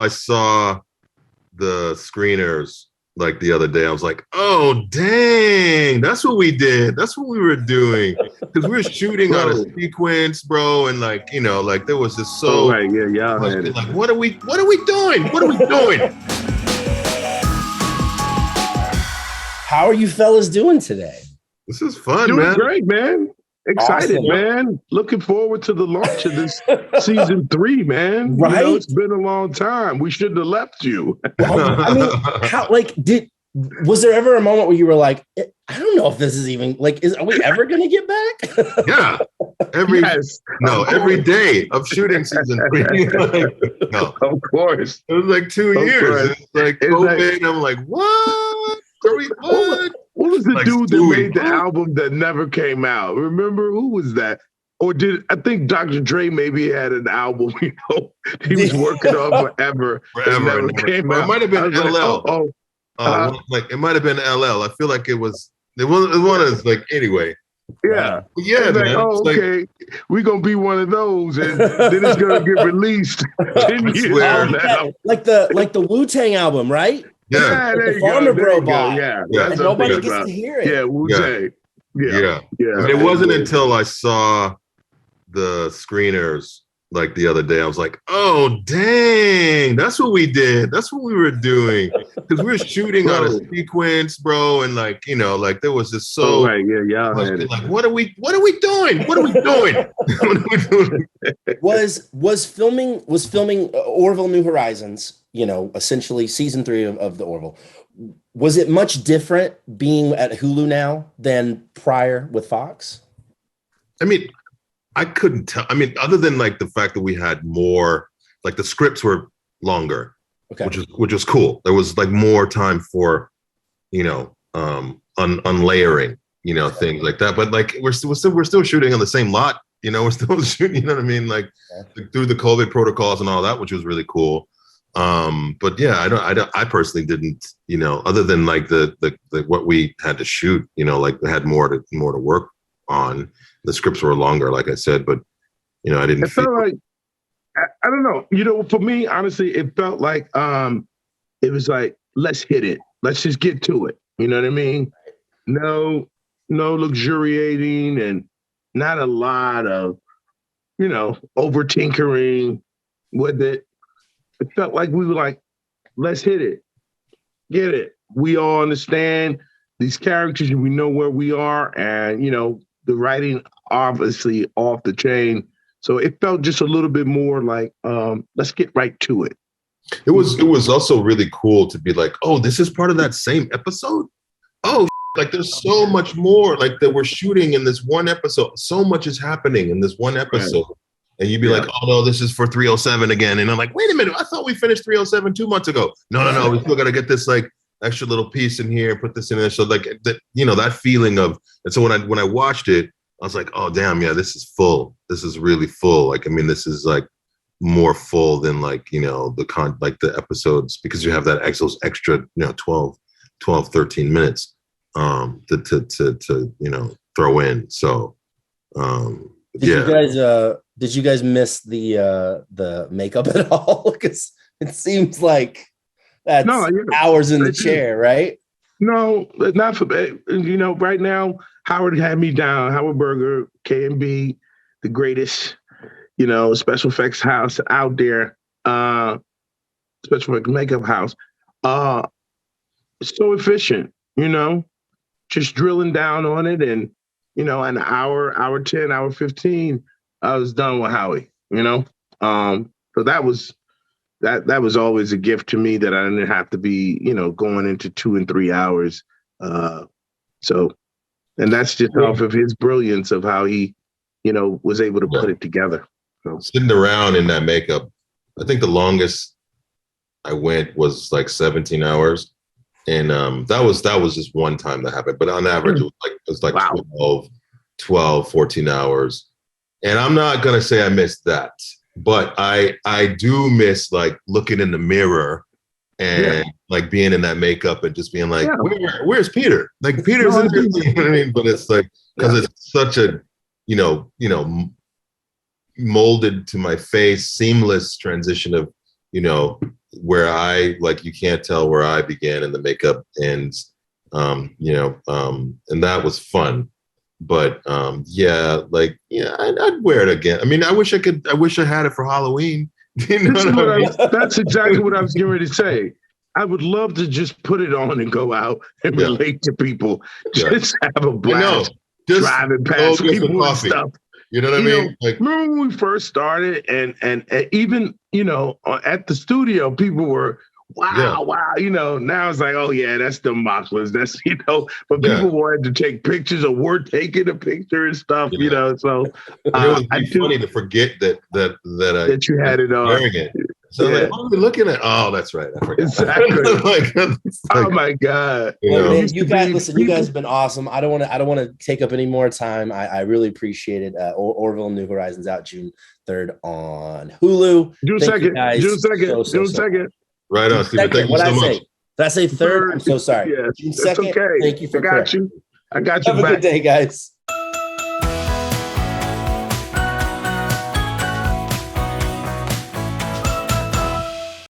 I saw the screeners like the other day. I was like, oh dang, that's what we did. That's what we were doing. Because we were shooting on a sequence, bro, and like, like there was just so right, yeah, y'all had it. Like, what are we doing? What are we doing? How are you fellas doing today? This is fun, doing man. Great, man. Excited, awesome, man. Looking forward to the launch of this season 3, man. Right? It's been a long time. We shouldn't have left you. Well, I mean, was there ever a moment where you were like, I don't know if this is even are we ever going to get back? Yeah. Every day of shooting season 3. No. Of course. It was like 2 years. It's like COVID. I'm like, what? What was the dude that made the album that never came out? Remember, who was that? Or I think Dr. Dre maybe had an album, he was working on forever. Never came out. It might have been LL. It might have been LL. I feel like it was one of those, anyway. Yeah. Yeah, man. Okay. We're going to be one of those, and then it's going to get released 10 years from now. Like the Wu-Tang album, right? Yeah. The Farmer Bro bought. Yeah. And nobody gets to hear it. Yeah, Wu-Tang. Yeah. But it wasn't until I saw the screeners like the other day. I was like, oh dang, that's what we did. That's what we were doing. Because we were shooting on a sequence, bro, and like, there was just so right, yeah, y'all had it. Like, what are we doing? What are we doing? Was filming Orville New Horizons, essentially season 3 of the Orville. Was it much different being at Hulu now than prior with Fox? I mean, I couldn't tell. I mean, other than like the fact that we had more, like the scripts were longer, okay, which was cool. There was like more time for, unlayering, things like that. But like we're still shooting on the same lot. We're still shooting. You know what I mean? Like through the COVID protocols and all that, which was really cool. But yeah, I personally didn't. Other than like the what we had to shoot. Like we had more to work on. The scripts were longer, like I said, but I didn't. It felt like I don't know. For me, honestly, it felt like it was like, let's hit it. Let's just get to it. You know what I mean? No luxuriating and not a lot of over tinkering with it. It felt like we were like, let's hit it, get it. We all understand these characters and we know where we are, and the writing obviously off the chain. So it felt just a little bit more like, let's get right to it. It was also really cool to be like, oh, this is part of that same episode? Oh, like there's so much more like that we're shooting in this one episode. So much is happening in this one episode. Right. And you'd be like, oh no, this is for 307 again. And I'm like, wait a minute, I thought we finished 307 2 months ago. No, we still got to get this like extra little piece in here, put this in there. So like that, that feeling of, and so when I watched it, I was like, oh damn, yeah, this is full. This is really full. Like, I mean, this is like more full than like, the episodes, because you have that those extra, 12, 13 minutes to throw in. So did you guys miss the makeup at all? Because it seems like that's hours in the chair, right? No, not for right now. Howard had me down. Howard Berger, K&B, the greatest, special effects house out there. Special effects makeup house. So efficient, just drilling down on it, and an hour 10, hour 15, I was done with Howie. So that was always a gift to me, that I didn't have to be, going into 2 and 3 hours. And that's just off of his brilliance of how he, was able to put it together. So. Sitting around in that makeup, I think the longest I went was like 17 hours. And that was just one time that happened. But on average, it was like wow. 12, 14 hours. And I'm not going to say I missed that. But I do miss like looking in the mirror and like being in that makeup and just being like, where's Peter? Like Peter's in here, you know what I mean? But it's like, because it's such a, molded to my face, seamless transition of, where I like, you can't tell where I began and the makeup ends, you know, and that was fun. But yeah, like, yeah, I'd wear it again. I mean, I wish I had it for Halloween. You know what I mean? That's exactly what I was getting ready to say. I would love to just put it on and go out and relate to people. Just have a blast driving past people and stuff. You know what I mean? Like, remember when we first started and even, you know, at the studio, people were, wow, you know, now it's like, oh yeah, that's the Moclans. That's, you know, but people wanted to take pictures or were taking a picture and stuff, you know. So it was funny to forget that you had it on. Wearing it. So I'm like, what are we looking at? Oh, that's right. I forgot. Exactly. Oh my God. You guys, listen, you guys have been awesome. I don't want to take up any more time. I really appreciate it. Orville New Horizons out June 3rd on Hulu. June 2nd. Right on, Stephen. Thank you so much. Did I say 3rd? I'm so sorry. Yeah, June 2nd. Okay. Thank you for I got you. Have a good day, guys.